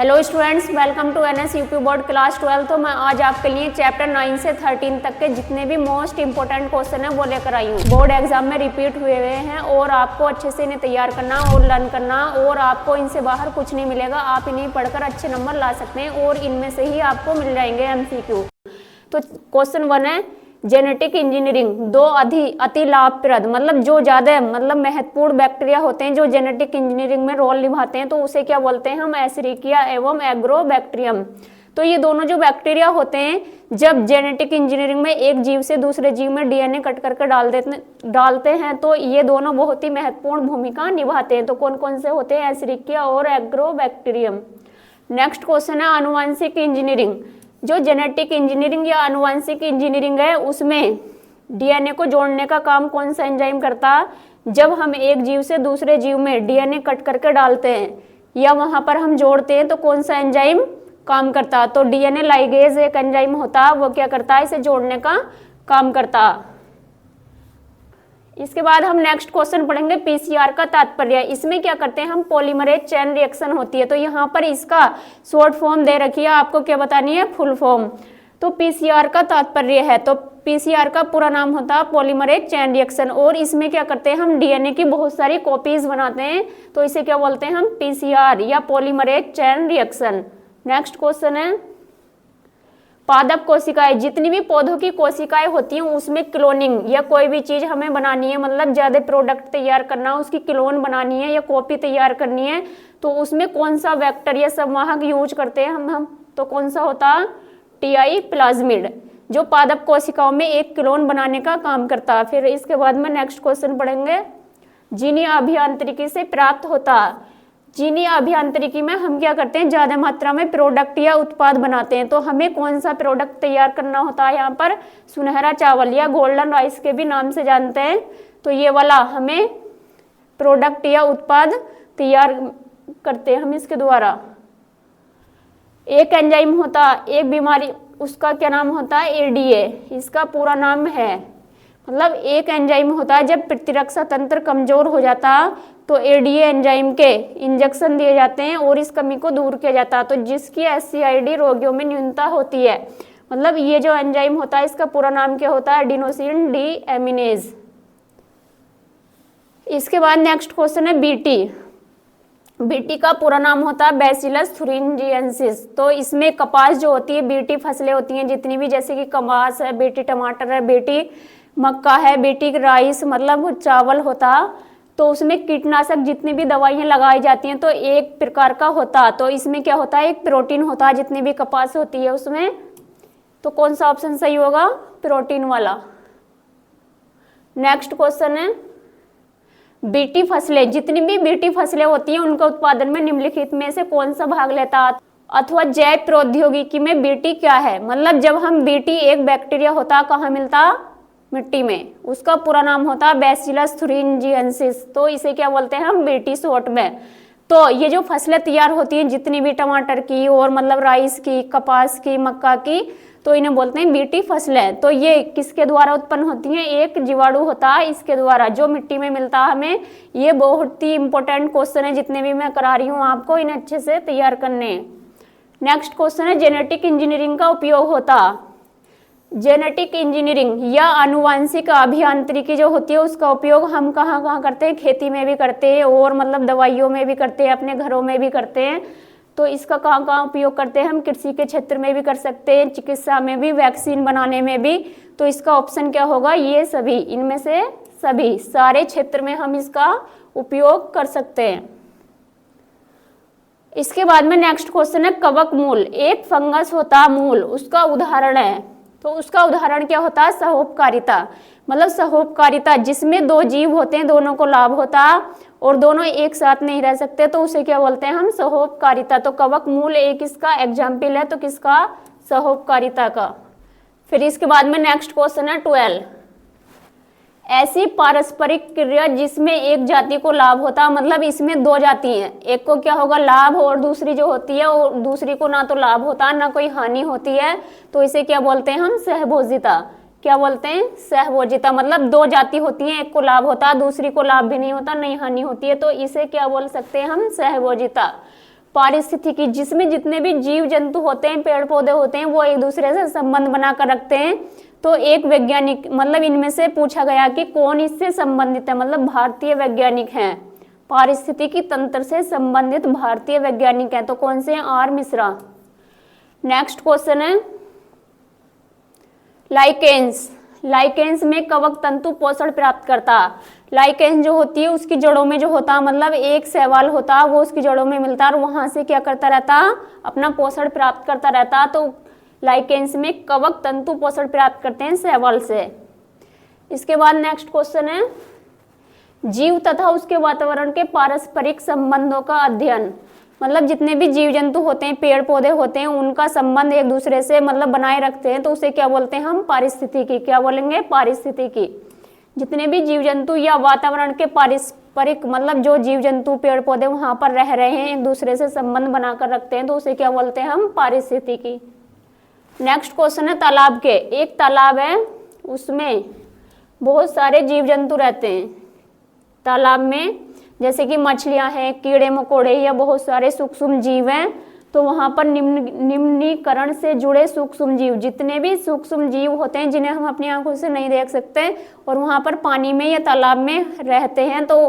Hello students, welcome to NS UP board class 12। तो मैं आज आपके लिए चैप्टर 9 से 13 तक के जितने भी मोस्ट इंपॉर्टेंट क्वेश्चन है वो लेकर आई हूँ। बोर्ड एग्जाम में रिपीट हुए हैं और आपको अच्छे से इन्हें तैयार करना और लर्न करना, और आपको इनसे बाहर कुछ नहीं मिलेगा। आप इन्हें पढ़कर अच्छे नंबर ला सकते हैं और इनमें से ही आपको मिल जाएंगे एमसीक्यू। तो क्वेश्चन 1 है, जेनेटिक इंजीनियरिंग दो अति लाभप्रद मतलब जो ज़्यादा महत्वपूर्ण बैक्टीरिया होते हैं जो जेनेटिक इंजीनियरिंग में रोल निभाते हैं, तो उसे क्या बोलते हैं हम? एशेरिकिया एवं एग्रोबैक्टीरियम। तो ये दोनों जो बैक्टीरिया होते हैं, जब जेनेटिक इंजीनियरिंग में एक जीव से दूसरे जीव में डीएनए कट करके डालते हैं, तो ये दोनों बहुत ही महत्वपूर्ण भूमिका निभाते हैं। तो कौन कौन से होते हैं? एशेरिकिया और एग्रोबैक्टीरियम। नेक्स्ट क्वेश्चन है, आनुवंशिक इंजीनियरिंग। जो जेनेटिक इंजीनियरिंग या आनुवंशिक इंजीनियरिंग है, उसमें डीएनए को जोड़ने का काम कौन सा एंजाइम करता? जब हम एक जीव से दूसरे जीव में डीएनए कट करके डालते हैं या वहां पर हम जोड़ते हैं, तो कौन सा एंजाइम काम करता? तो डीएनए लाइगेज एक एंजाइम होता, वो क्या करता है? इसे जोड़ने का काम करता। इसके बाद हम नेक्स्ट क्वेश्चन पढ़ेंगे, पीसीआर का तात्पर्य। इसमें क्या करते हैं हम? पॉलीमरेज चेन रिएक्शन होती है। तो यहाँ पर इसका शॉर्ट फॉर्म दे रखी है, आपको क्या बतानी है? Full form. तो पीसीआर का तात्पर्य है, तो पीसीआर का पूरा नाम होता है पॉलीमरेज चेन रिएक्शन, और इसमें क्या करते हैं हम? डीएनए की बहुत सारी कॉपीज बनाते हैं, तो इसे क्या बोलते हैं हम? पीसीआर या polymerase chain reaction. Next question है, पादप कोशिकाएं। जितनी भी पौधों की कोशिकाएं होती हैं उसमें क्लोनिंग या कोई भी चीज हमें बनानी है, मतलब ज्यादा प्रोडक्ट तैयार करना, उसकी क्लोन बनानी है या कॉपी तैयार करनी है, तो उसमें कौन सा वेक्टर या संवाहक यूज करते हैं हम? तो कौन सा होता? टीआई प्लाज्मिड, जो पादप कोशिकाओं में एक क्लोन बनाने का काम करता। फिर इसके बाद में नेक्स्ट क्वेश्चन पढ़ेंगे, जीनी अभियांत्रिकी से प्राप्त होता। जीनी अभियांत्रिकी में हम क्या करते हैं? ज्यादा मात्रा में प्रोडक्ट या उत्पाद बनाते हैं। तो हमें कौन सा प्रोडक्ट तैयार करना होता है? यहाँ पर सुनहरा चावल या गोल्डन राइस के भी नाम से जानते हैं। तो ये वाला हमें प्रोडक्ट या उत्पाद तैयार करते हैं हम इसके द्वारा। एक एंजाइम होता, एक बीमारी, उसका क्या नाम होता है? एडीए, इसका पूरा नाम है। मतलब एक एंजाइम होता है, जब प्रतिरक्षा तंत्र कमजोर हो जाता तो एडीए एंजाइम के इंजेक्शन दिए जाते हैं और इस कमी को दूर किया जाता। तो जिसकी एससीआईडी रोगियों में न्यूनता होती है, मतलब ये जो एंजाइम होता है इसका पूरा नाम क्या होता है? Adenosine deaminase. इसके बाद नेक्स्ट क्वेश्चन है, बीटी। बीटी का पूरा नाम होता है बैसिलस थुरिंजिएंसिस। तो इसमें कपास जो होती है, बीटी फसलें होती हैं जितनी भी, जैसे कि कपास है, बीटी टमाटर है, बीटी मक्का है, बीटी राइस मतलब चावल होता, तो उसमें कीटनाशक जितनी भी दवाइयाँ लगाई जाती हैं तो एक प्रकार का होता। तो इसमें क्या होता है? एक प्रोटीन होता है जितनी भी कपास होती है उसमें। तो कौन सा ऑप्शन सही होगा? प्रोटीन वाला। नेक्स्ट क्वेश्चन है, बीटी फसलें। जितनी भी बीटी फसलें होती हैं उनका उत्पादन में निम्नलिखित में से कौन सा भाग लेता? अथवा जैव प्रौद्योगिकी में बीटी क्या है? मतलब जब हम बीटी, एक बैक्टीरिया होता, कहाँ मिलता? मिट्टी में। उसका पूरा नाम होता बैसिलस थुरिंजिएंसिस। तो इसे क्या बोलते हैं हम? बीटी शॉर्ट में। तो ये जो फसलें तैयार होती हैं जितनी भी, टमाटर की और राइस की, कपास की, मक्का की, तो इन्हें बोलते हैं बीटी फसलें। तो ये किसके द्वारा उत्पन्न होती हैं? एक जीवाणु होता है इसके द्वारा, जो मिट्टी में मिलता है हमें। ये बहुत ही इंपॉर्टेंट क्वेश्चन है, जितने भी मैं करा रही हूँ आपको इन्हें अच्छे से तैयार करने। नेक्स्ट क्वेश्चन है, जेनेटिक इंजीनियरिंग का उपयोग होता। जेनेटिक इंजीनियरिंग या आनुवंशिक अभियांत्रिकी जो होती है उसका उपयोग हम कहाँ कहाँ करते हैं? खेती में भी करते हैं और दवाइयों में भी करते हैं, अपने घरों में भी करते हैं। तो इसका कहाँ कहाँ उपयोग करते हैं हम? कृषि के क्षेत्र में भी कर सकते हैं, चिकित्सा में भी, वैक्सीन बनाने में भी। तो इसका ऑप्शन क्या होगा? ये सभी, इनमें से सभी, सारे क्षेत्र में हम इसका उपयोग कर सकते हैं। इसके बाद में नेक्स्ट क्वेश्चन है, कवक मूल। एक फंगस होता मूल, उसका उदाहरण है। तो उसका उदाहरण क्या होता है? सहोपकारिता, मतलब सहोपकारिता जिसमें दो जीव होते हैं, दोनों को लाभ होता और दोनों एक साथ नहीं रह सकते, तो उसे क्या बोलते हैं हम? सहोपकारिता। तो कवक मूल एक इसका एग्जाम्पल है, तो किसका? सहोपकारिता का। फिर इसके बाद में नेक्स्ट क्वेश्चन है 12, ऐसी पारस्परिक क्रिया जिसमें एक जाति को लाभ होता, मतलब इसमें दो जाति हैं, एक को क्या होगा? लाभ, और दूसरी जो होती है और दूसरी को ना तो लाभ होता ना कोई हानि होती है, तो इसे क्या बोलते हैं हम? सहभोजिता। क्या बोलते हैं? सहभोजिता। मतलब दो जाति होती है, एक को लाभ होता, दूसरी को लाभ भी नहीं होता, नहीं हानि होती है, तो इसे क्या बोल सकते हैं हम? सहभोजिता। पारिस्थितिकी, जिसमें जितने भी जीव जंतु होते हैं, पेड़ पौधे होते हैं, वो एक दूसरे से संबंध बनाकर रखते हैं। तो एक वैज्ञानिक, मतलब इनमें से पूछा गया कि कौन इससे संबंधित है, मतलब भारतीय वैज्ञानिक हैं, पारिस्थितिकी तंत्र से संबंधित भारतीय वैज्ञानिक हैं। तो कौन से हैं? आर मिश्रा। नेक्स्ट क्वेश्चन है लाइकेंस। लाइकेंस में कवक तंतु पोषण प्राप्त करता। लाइकेंस जो होती है उसकी जड़ों में जो होता, मतलब एक शैवाल होता, वो उसकी जड़ों में मिलता और वहां से क्या करता रहता? अपना पोषण प्राप्त करता रहता। तो लाइकेंस में कवक तंतु पोषण प्राप्त करते हैं शैवाल से। इसके बाद नेक्स्ट क्वेश्चन है जीव तथा उसके वातावरण के पारस्परिक संबंधों का अध्ययन। मतलब जितने भी जीव जंतु होते हैं, पेड़ पौधे होते हैं, उनका संबंध एक दूसरे से मतलब बनाए रखते हैं, तो उसे क्या बोलते हैं हम? पारिस्थितिकी। क्या बोलेंगे? पारिस्थितिकी। जितने भी जीव जंतु या वातावरण के पारस्परिक, मतलब जो जीव जंतु पेड़ पौधे वहां पर रह रहे हैं, एक दूसरे से संबंध बनाकर रखते हैं, तो उसे क्या बोलते हैं हम? पारिस्थितिकी। नेक्स्ट क्वेश्चन है तालाब के। एक तालाब है, उसमें बहुत सारे जीव जंतु रहते हैं। तालाब में जैसे कि मछलियां हैं, कीड़े मकोड़े या बहुत सारे सूक्ष्म जीव हैं। तो वहां पर निम्नीकरण से जुड़े सूक्ष्म जीव, जितने भी सूक्ष्म जीव होते हैं जिन्हें हम अपनी आंखों से नहीं देख सकते और वहां पर पानी में या तालाब में रहते हैं, तो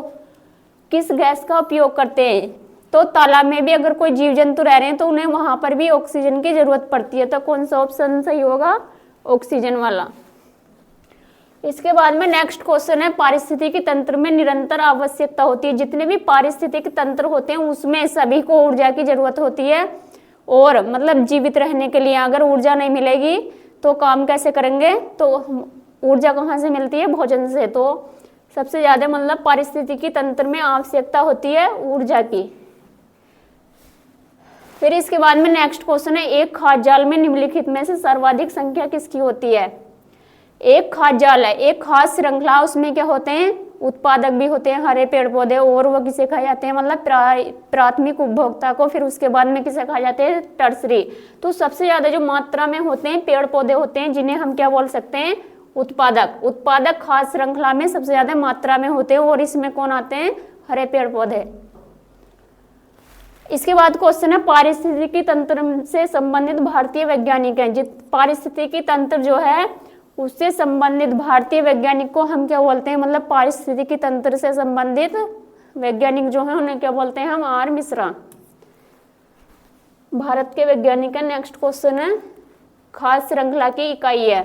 किस गैस का उपयोग करते हैं? तो तालाब में भी अगर कोई जीव जंतु रह रहे हैं तो उन्हें वहां पर भी ऑक्सीजन की जरूरत पड़ती है। तो कौन सा ऑप्शन सही होगा? ऑक्सीजन वाला। इसके बाद में नेक्स्ट क्वेश्चन है पारिस्थितिकी तंत्र में निरंतर आवश्यकता होती है। जितने भी पारिस्थितिकी तंत्र होते हैं उसमें सभी को ऊर्जा की जरूरत होती है, और मतलब जीवित रहने के लिए अगर ऊर्जा नहीं मिलेगी तो काम कैसे करेंगे? तो ऊर्जा कहाँ से मिलती है? भोजन से। तो सबसे ज्यादा मतलब पारिस्थितिकी तंत्र में आवश्यकता होती है ऊर्जा की। फिर इसके बाद में नेक्स्ट क्वेश्चन है एक खाद्य जाल में निम्नलिखित में से सर्वाधिक संख्या किसकी होती है? एक खाद्य जाल है, एक खास श्रृंखला, उसमें क्या होते हैं? उत्पादक भी होते हैं, हरे पेड़ पौधे, और वो किसे खाए जाते हैं? मतलब प्राथमिक उपभोक्ता को। फिर उसके बाद में किसे खाए जाते हैं? टर्सरी। तो सबसे ज्यादा जो मात्रा में होते हैं पेड़ पौधे होते हैं, जिन्हें हम क्या बोल सकते हैं? उत्पादक। उत्पादक खास श्रृंखला में सबसे ज्यादा मात्रा में होते हैं, और इसमें कौन आते हैं? हरे पेड़ पौधे। इसके बाद क्वेश्चन है पारिस्थितिकी तंत्र से संबंधित भारतीय वैज्ञानिक हैं। पारिस्थितिकी तंत्र जो है उससे संबंधित भारतीय वैज्ञानिक को हम क्या बोलते हैं? मतलब पारिस्थितिकी तंत्र से संबंधित वैज्ञानिक जो है उन्हें क्या बोलते हैं हम? आर मिश्रा। भारत के वैज्ञानिक है। नेक्स्ट क्वेश्चन है खाद्य श्रृंखला की इकाई है।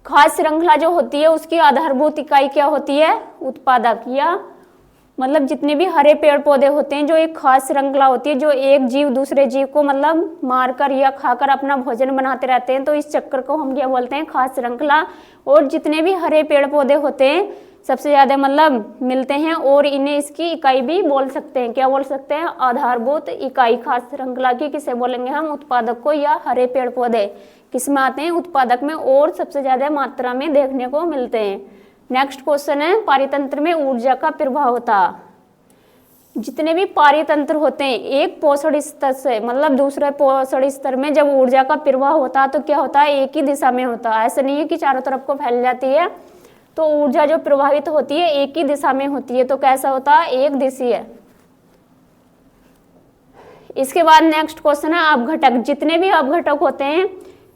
खाद्य श्रृंखला जो होती है उसकी आधारभूत इकाई क्या होती है? उत्पादक, या मतलब जितने भी हरे पेड़ पौधे होते हैं, जो एक खास श्रृंखला होती है, जो एक जीव दूसरे जीव को मतलब मारकर या खाकर अपना भोजन बनाते रहते हैं, तो इस चक्कर को हम क्या बोलते हैं? खास श्रृंखला। और जितने भी हरे पेड़ पौधे होते हैं सबसे ज्यादा मतलब मिलते हैं, और इन्हें इसकी इकाई भी बोल सकते हैं। क्या बोल सकते हैं? आधारभूत इकाई खास श्रृंखला की किसे बोलेंगे हम? उत्पादक को, या हरे पेड़ पौधे किस में आते हैं? उत्पादक में, और सबसे ज्यादा मात्रा में देखने को मिलते हैं। नेक्स्ट क्वेश्चन है पारितंत्र में ऊर्जा का प्रवाह होता। जितने भी पारितंत्र होते हैं एक पोषण स्तर से मतलब दूसरे पोषण स्तर में जब ऊर्जा का प्रवाह होता है तो क्या होता है? एक ही दिशा में होता है। ऐसा नहीं है कि चारों तरफ को फैल जाती है। तो ऊर्जा जो प्रवाहित होती है एक ही दिशा में होती है। तो कैसा होता है? एक दिशीय। इसके बाद नेक्स्ट क्वेश्चन है अपघटक। जितने भी अपघटक होते हैं,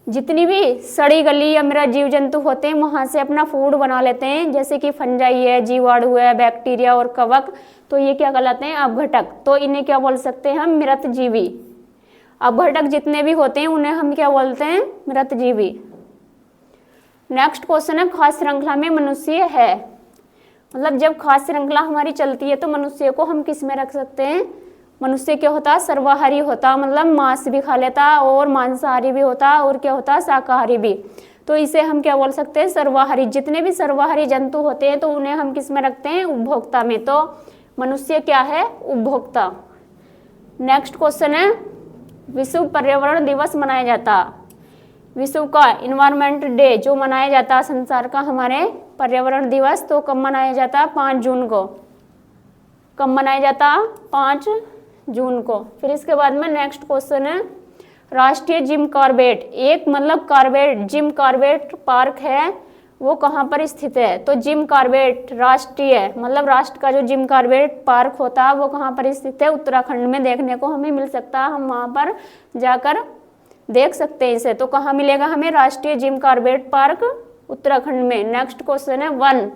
जितनी भी सड़ी गली या मेरा जीव जंतु होते हैं, वहां से अपना फूड बना लेते हैं, जैसे कि फंजाई है, जीवाणु है, बैक्टीरिया और कवक। तो ये क्या कहलाते हैं? अपघटक। तो इन्हें क्या बोल सकते हैं हम? मृत जीवी। अपघटक जितने भी होते हैं उन्हें हम क्या बोलते हैं? मृत जीवी। नेक्स्ट क्वेश्चन है खाद्य श्रृंखला में मनुष्य है। मतलब जब खाद्य श्रृंखला हमारी चलती है तो मनुष्य को हम किस में रख सकते हैं? मनुष्य क्या होता? सर्वाहारी होता, मतलब मांस भी खा लेता, और मांसाहारी भी होता, और क्या होता? शाकाहारी भी। तो इसे हम क्या बोल सकते हैं? सर्वाहारी। जितने भी सर्वाहारी जंतु होते हैं तो उन्हें हम किस में रखते हैं? उपभोक्ता में। तो मनुष्य क्या है? उपभोक्ता। नेक्स्ट क्वेश्चन है विश्व पर्यावरण दिवस मनाया जाता। विश्व का इन्वायरमेंट डे जो मनाया जाता है संसार का हमारे पर्यावरण दिवस, तो कब मनाया जाता? 5 जून को। कब मनाया जाता? 5 जून को। फिर इसके बाद में नेक्स्ट क्वेश्चन है राष्ट्रीय जिम कॉर्बेट। एक मतलब कॉर्बेट जिम कॉर्बेट पार्क है वो कहाँ पर स्थित है? तो जिम कॉर्बेट राष्ट्रीय मतलब राष्ट्र का जो जिम कॉर्बेट पार्क होता है वो कहाँ पर स्थित है? उत्तराखंड में देखने को हमें मिल सकता है, हम वहाँ पर जाकर देख सकते हैं इसे। तो कहाँ मिलेगा हमें? राष्ट्रीय जिम कॉर्बेट पार्क उत्तराखंड में। नेक्स्ट क्वेश्चन है वन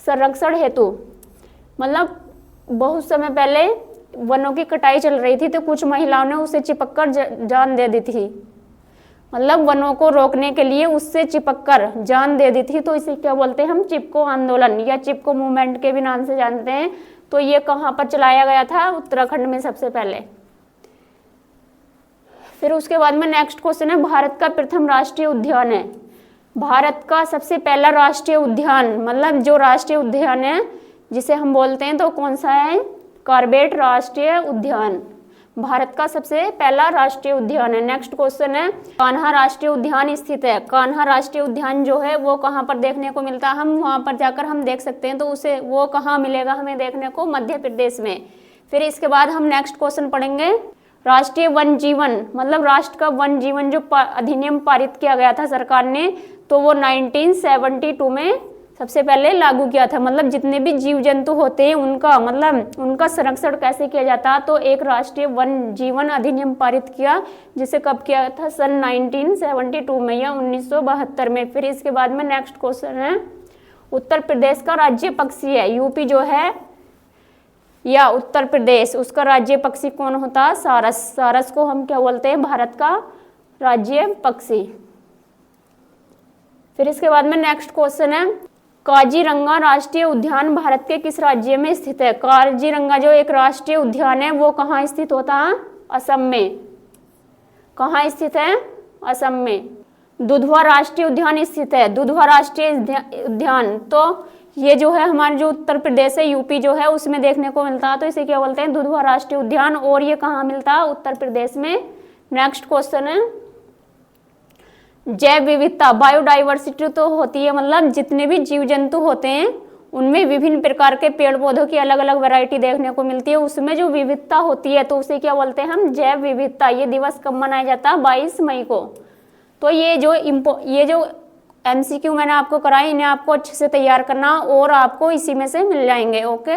संरक्षण हेतु, मतलब बहुत समय पहले वनों की कटाई चल रही थी तो कुछ महिलाओं ने उसे चिपककर जान दे दी थी, मतलब वनों को रोकने के लिए उससे चिपककर जान दे दी थी। तो इसे क्या बोलते हैं हम? चिपको आंदोलन या चिपको मूवमेंट के भी नाम से जानते हैं। तो ये कहाँ पर चलाया गया था? उत्तराखंड में सबसे पहले। फिर उसके बाद में नेक्स्ट क्वेश्चन है भारत का प्रथम राष्ट्रीय उद्यान है। भारत का सबसे पहला राष्ट्रीय उद्यान मतलब जो राष्ट्रीय उद्यान है जिसे हम बोलते हैं तो कौन सा है? कॉर्बेट राष्ट्रीय उद्यान भारत का सबसे पहला राष्ट्रीय उद्यान है। नेक्स्ट क्वेश्चन है कान्हा राष्ट्रीय उद्यान स्थित है। कान्हा राष्ट्रीय उद्यान जो है वो कहाँ पर देखने को मिलता है? हम वहाँ पर जाकर हम देख सकते हैं। तो उसे वो कहाँ मिलेगा हमें देखने को? मध्य प्रदेश में। फिर इसके बाद हम नेक्स्ट क्वेश्चन पढ़ेंगे राष्ट्रीय वन जीवन मतलब राष्ट्र का वन जीवन जो अधिनियम पारित किया गया था सरकार ने, तो वो 1972 में सबसे पहले लागू किया था। मतलब जितने भी जीव जंतु होते हैं उनका मतलब उनका संरक्षण कैसे किया जाता, तो एक राष्ट्रीय वन जीवन अधिनियम पारित किया, जिसे कब किया था? सन 1972 में या 1972 में। फिर इसके बाद में नेक्स्ट क्वेश्चन है उत्तर प्रदेश का राज्य पक्षी है। यूपी जो है या उत्तर प्रदेश उसका राज्य पक्षी कौन होता है? सारस। सारस को हम क्या बोलते हैं? भारत का राज्य पक्षी। फिर इसके बाद में नेक्स्ट क्वेश्चन है काजीरंगा राष्ट्रीय उद्यान भारत के किस राज्य में स्थित है? काजीरंगा जो एक राष्ट्रीय उद्यान है वो कहाँ स्थित होता है? असम में। कहाँ स्थित है? असम में। दुधवा राष्ट्रीय उद्यान स्थित है। दुधवा राष्ट्रीय उद्यान तो ये जो है हमारे जो उत्तर प्रदेश है यूपी जो है उसमें देखने को मिलता है, तो इसे क्या बोलते हैं? दुधवा राष्ट्रीय उद्यान। और ये कहाँ मिलता है? उत्तर प्रदेश में। नेक्स्ट क्वेश्चन है जैव विविधता बायोडाइवर्सिटी तो होती है मतलब जितने भी जीव जंतु होते हैं उनमें विभिन्न प्रकार के पेड़ पौधों की अलग अलग वैरायटी देखने को मिलती है, उसमें जो विविधता होती है तो उसे क्या बोलते हैं हम? जैव विविधता। ये दिवस कब मनाया जाता है? 22 मई को। तो ये जो MCQ मैंने आपको कराई इन्हें आपको अच्छे से तैयार करना और आपको इसी में से मिल जाएंगे। ओके।